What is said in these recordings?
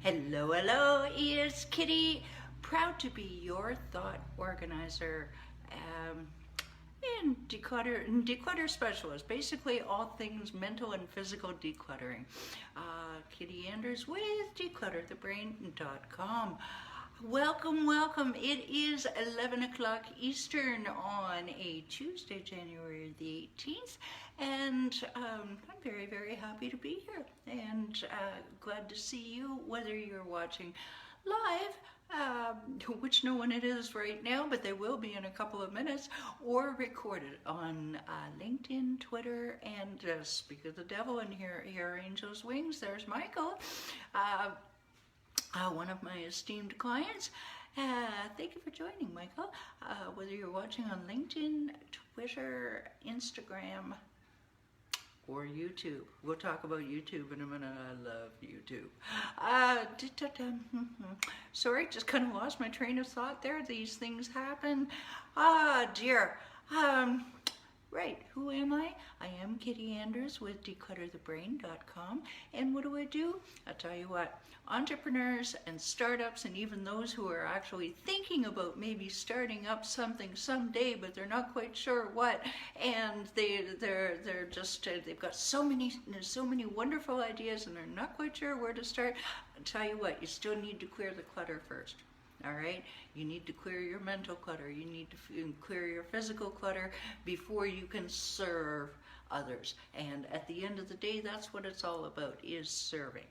Hello, hello, it's Kitti, proud to be your thought organizer and declutter specialist. Basically, all things mental and physical decluttering. Kitti Andrews with declutterthebrain.com. Welcome, welcome. It is 11 o'clock Eastern on a Tuesday, January the 18th, and I'm very, very happy to be here and glad to see you, whether you're watching live, which no one it is right now, but they will be in a couple of minutes, or recorded on LinkedIn, Twitter, and speak of the devil and hear angels' wings. There's Michael. One of my esteemed clients. Thank you for joining, Michael. Whether you're watching on LinkedIn, Twitter, Instagram, or YouTube. We'll talk about YouTube in a minute. I love YouTube. Sorry, just kind of lost my train of thought there. These things happen. Dear. Right, who am I? I am Kitti Andrews with declutterthebrain.com, and what do? I'll tell you what, entrepreneurs and startups, and even those who are actually thinking about maybe starting up something someday, but they're not quite sure what, and they're just they've got so many wonderful ideas, and they're not quite sure where to start. I'll tell you what, you still need to clear the clutter first. All right, you need to clear your mental clutter. You need to clear your physical clutter before you can serve others. And at the end of the day, that's what it's all about, is serving.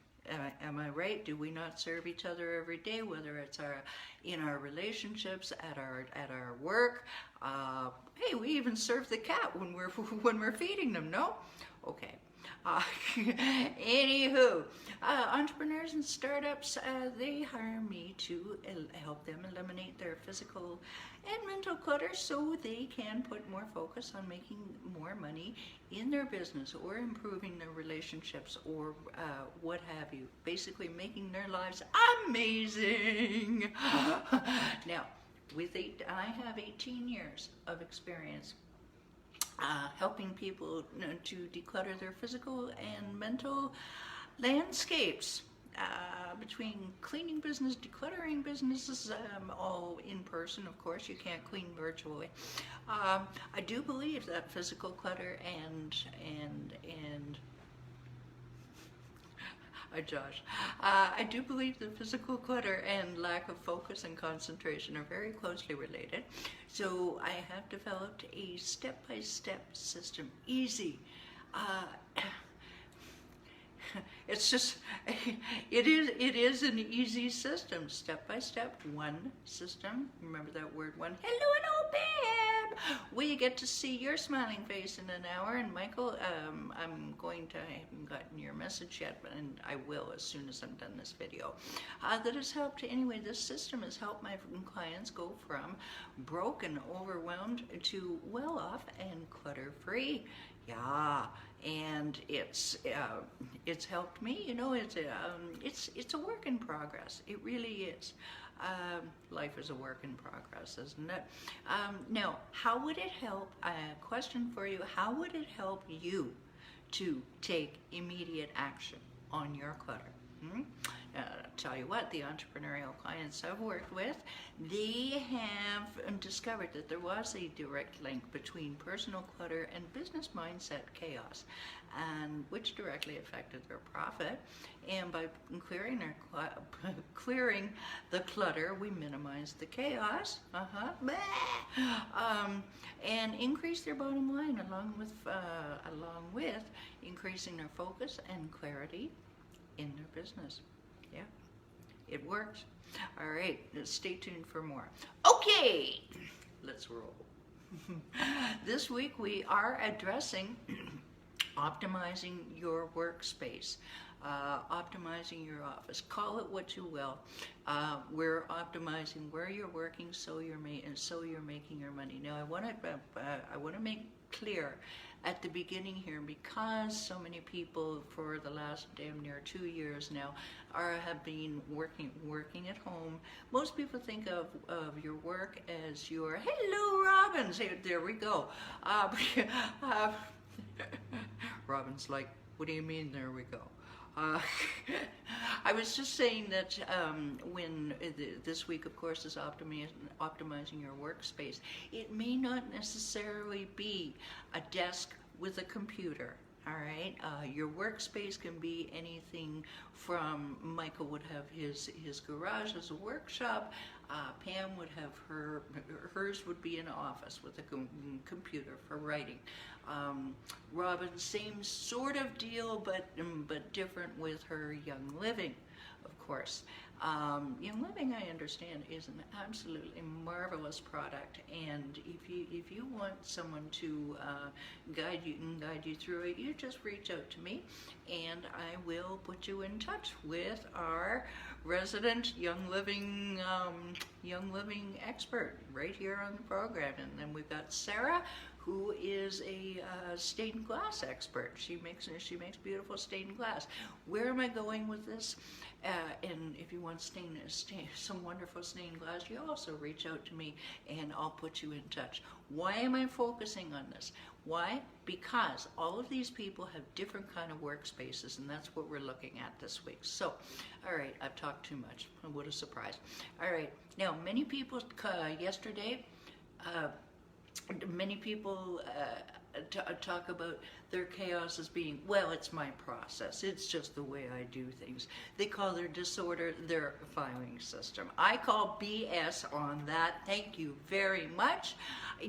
Am I right? Do we not serve each other every day, whether it's in our relationships, at our work? Hey, we even serve the cat when we're feeding them. No? Okay. Anywho, entrepreneurs and startups, they hire me to help them eliminate their physical and mental clutter so they can put more focus on making more money in their business or improving their relationships or what have you. Basically making their lives amazing. Now, I have 18 years of experience helping people to declutter their physical and mental landscapes. Between cleaning business, decluttering businesses, all in person, of course, you can't clean virtually. I do believe that physical clutter and Josh. I do believe that physical clutter and lack of focus and concentration are very closely related. So I have developed a step-by-step system. Easy. It's just, it is an easy system, step by step, one system. Remember that word, one. Hello, Pam. We get to see your smiling face in an hour. And Michael, I haven't gotten your message yet, and I will as soon as I'm done this video. That has helped, anyway, this system has helped my clients go from broken, overwhelmed to well off and clutter free. Yeah, and it's helped me. You know, it's a work in progress. It really is. Life is a work in progress, isn't it? Now, how would it help? Question for you: how would it help you to take immediate action on your clutter? I'll tell you what, the entrepreneurial clients I've worked with, they have discovered that there was a direct link between personal clutter and business mindset chaos, and which directly affected their profit. And by clearing the clutter, we minimize the chaos, and increase their bottom line, along with increasing their focus and clarity in their business. Yeah, it works. All right, stay tuned for more. Okay, let's roll. This week we are addressing optimizing your workspace, optimizing your office. Call it what you will. We're optimizing where you're working, so you're making your money. Now, I want to make clear at the beginning here, because so many people for the last damn near 2 years now have been working at home. Most people think of your work as your hello Robin. There we go. Robin's like, what do you mean there we go? I I was just saying that when this week, of course, is optimizing your workspace, it may not necessarily be a desk with a computer. All right, your workspace can be anything from Michael would have his garage as a workshop. Pam would have hers would be an office with a computer for writing. Robin, same sort of deal, but different with her Young Living, of course. Young Living, I understand, is an absolutely marvelous product, and if you want someone to guide you through it, you just reach out to me, and I will put you in touch with our resident Young Living expert right here on the program. And then we've got Sarah, who is a stained glass expert. She makes beautiful stained glass. Where am I going with this? And if you want some wonderful stained glass, you also reach out to me and I'll put you in touch. Why am I focusing on this? Why? Because all of these people have different kind of workspaces, and that's what we're looking at this week. So, all right, I've talked too much. What a surprise. All right, now many people yesterday, many people talk about their chaos as being, well, it's my process. It's just the way I do things. They call their disorder their filing system. I call BS on that. Thank you very much.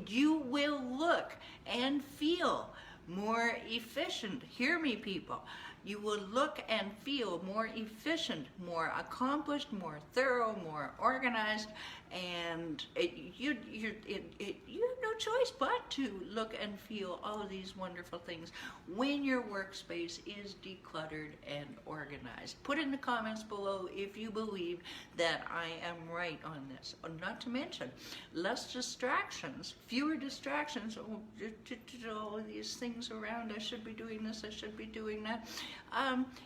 You will look and feel more efficient. Hear me, people. You will look and feel more efficient, more accomplished, more thorough, more organized, and you have no choice but to look and feel all of these wonderful things when your workspace is decluttered and organized. Put in the comments below if you believe that I am right on this. Not to mention, less distractions, fewer distractions. All of these things around. I should be doing this. I should be doing that.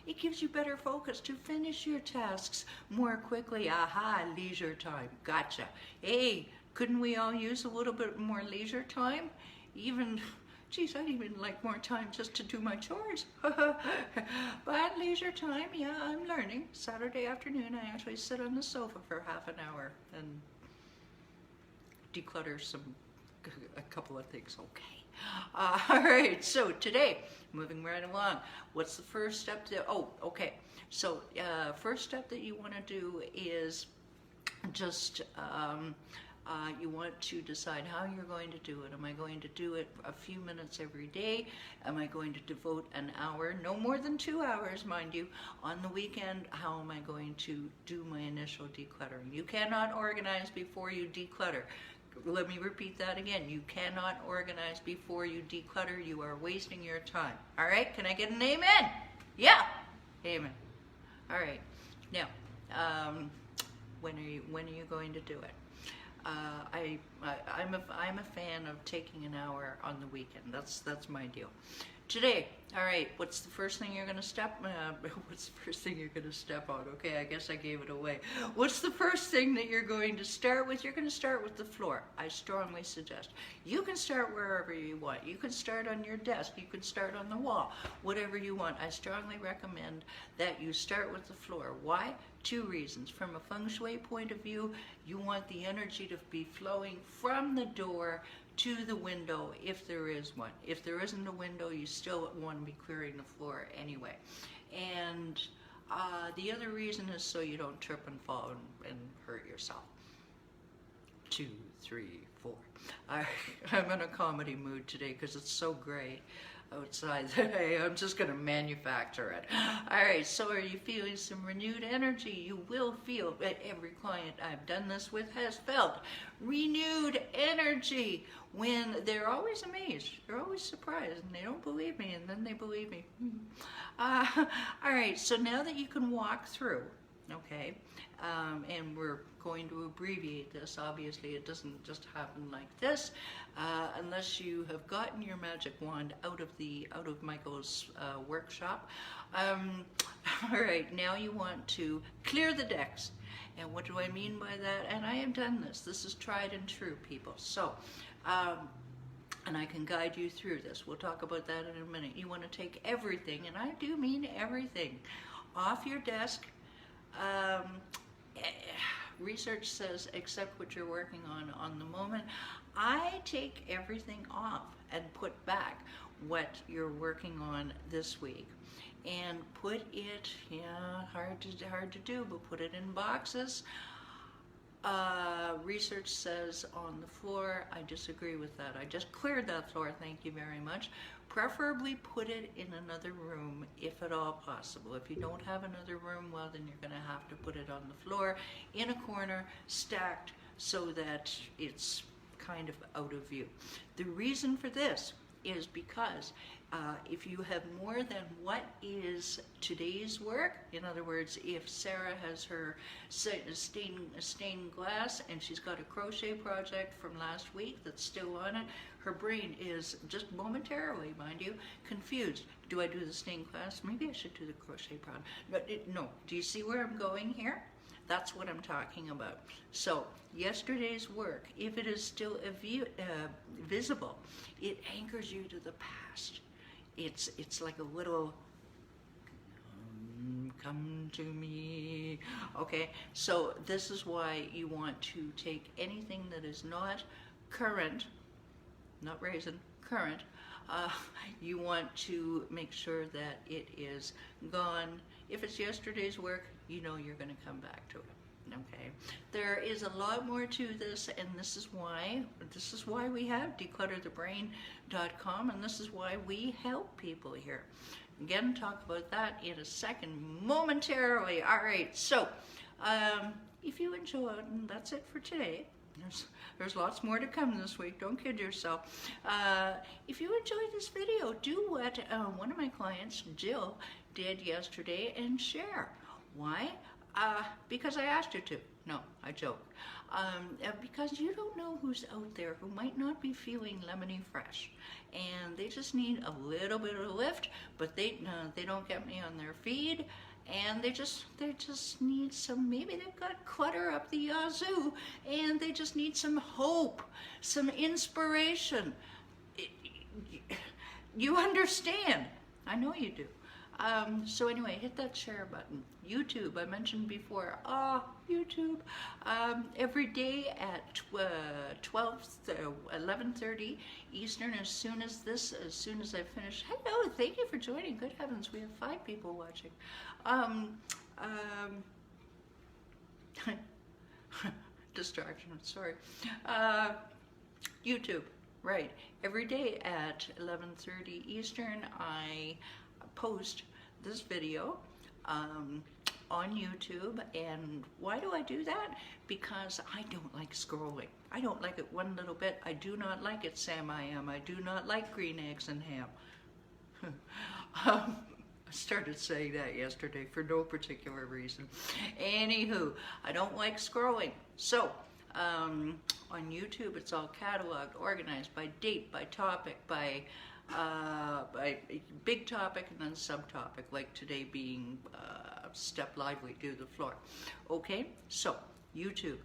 It gives you better focus to finish your tasks more quickly. Aha, leisure time. Gotcha. Hey, couldn't we all use a little bit more leisure time? Geez, I'd even like more time just to do my chores. But leisure time, yeah, I'm learning. Saturday afternoon, I actually sit on the sofa for half an hour and declutter a couple of things. Okay. All right, so today, moving right along, what's the first step okay. So first step that you want to do is just you want to decide how you're going to do it. Am I going to do it a few minutes every day? Am I going to devote an hour, no more than 2 hours, mind you, on the weekend? How am I going to do my initial decluttering? You cannot organize before you declutter. Let me repeat that again. You cannot organize before you declutter. You are wasting your time. All right? Can I get an amen? Yeah. Amen. All right. Now, when are you going to do it? I'm a fan of taking an hour on the weekend. That's my deal. Today, all right, what's the first thing you're going to step on? Okay, I guess I gave it away. What's the first thing that you're going to start with? You're going to start with the floor. I strongly suggest. You can start wherever you want. You can start on your desk. You can start on the wall. Whatever you want. I strongly recommend that you start with the floor. Why? 2 reasons. From a feng shui point of view, you want the energy to be flowing from the door to the window if there is one. If there isn't a window, you still want to be clearing the floor anyway. And the other reason is so you don't trip and fall and hurt yourself. 2, 3, 4. I'm in a comedy mood today because it's so great outside that I'm just going to manufacture it. All right, so are you feeling some renewed energy? You will feel, every client I've done this with has felt renewed energy when they're always amazed. They're always surprised and they don't believe me, and then they believe me. All right, so now that you can walk through, okay, and we're going to abbreviate this. Obviously, it doesn't just happen like this, unless you have gotten your magic wand out of Michael's workshop. All right, now you want to clear the decks. And what do I mean by that? And I have done this. This is tried and true, people. So, and I can guide you through this. We'll talk about that in a minute. You want to take everything, and I do mean everything, off your desk, Um, eh, Research says accept what you're working on the moment. I take everything off and put back what you're working on this week, and put it, yeah, hard to do, but put it in boxes. Research says on the floor. I disagree with that. I just cleared that floor, thank you very much. Preferably put it in another room if at all possible. If you don't have another room, well, then you're going to have to put it on the floor in a corner, stacked so that it's kind of out of view. The reason for this is because if you have more than what is today's work, in other words, if Sarah has her stained glass and she's got a crochet project from last week that's still on it, her brain is just momentarily, mind you, confused. Do I do the stained glass? Maybe I should do the crochet project. No. Do you see where I'm going here? That's what I'm talking about. So yesterday's work, if it is still visible, it anchors you to the past. It's like a little come to me. Okay, so this is why you want to take anything that is not current, not raisin, current. You want to make sure that it is gone. If it's yesterday's work, you know you're going to come back to it. Okay, there is a lot more to this, and this is why we have declutterthebrain.com, and this is why we help people here. Again, talk about that in a second, momentarily. All right, so if you enjoyed, and that's it for today. There's lots more to come this week. Don't kid yourself. If you enjoyed this video, do what one of my clients, Jill, did yesterday and share. Why? Because I asked her to. No, I joke. Because you don't know who's out there who might not be feeling lemony fresh, and they just need a little bit of a lift, but they don't get me on their feed, and they just need some. Maybe they've got clutter up the yazoo, and they just need some hope, some inspiration. You understand? I know you do. So anyway, hit that share button. YouTube, I mentioned before. YouTube. Every day at 11:30 Eastern. As soon as I finish. Hello, thank you for joining. Good heavens, we have 5 people watching. Distraction. Sorry. YouTube. Right. Every day at 11:30 Eastern, I post this video on YouTube. And why do I do that? Because I don't like scrolling. I don't like it one little bit. I do not like it, Sam I am. I do not like green eggs and ham. I started saying that yesterday for no particular reason. Anywho, I don't like scrolling. So on YouTube, it's all cataloged, organized by date, by topic, by big topic and then subtopic, like today being Step Lively, Do the Floor. Okay, so YouTube,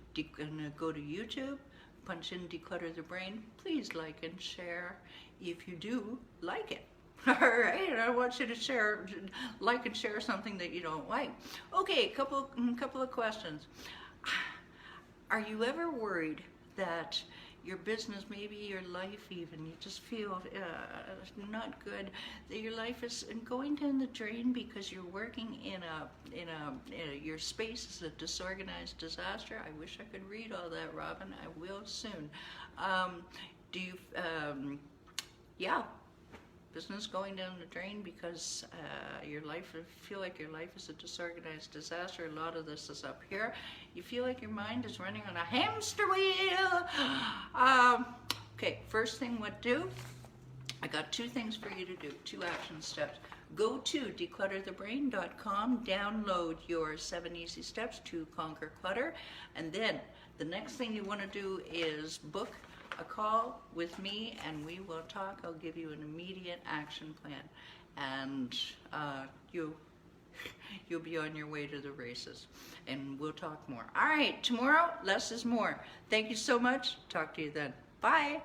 go to YouTube, punch in Declutter the Brain. Please like and share if you do like it. All right, I want you to share, like and share something that you don't like. Okay, couple of questions. Are you ever worried that your business, maybe your life even, you just feel not good, that your life is going down the drain because you're working in your space is a disorganized disaster? I wish I could read all that, Robin. I will soon. Do you, yeah, business going down the drain because your life, feel like your life is a disorganized disaster. A lot of this is up here. You feel like your mind is running on a hamster wheel. Okay, first thing what do? I got 2 things for you to do, 2 action steps. Go to declutterthebrain.com, download your 7 easy steps to conquer clutter, and then the next thing you want to do is book a call with me and we will talk. I'll give you an immediate action plan, and you'll be on your way to the races, and we'll talk more. All right, tomorrow less is more. Thank you so much. Talk to you then. Bye.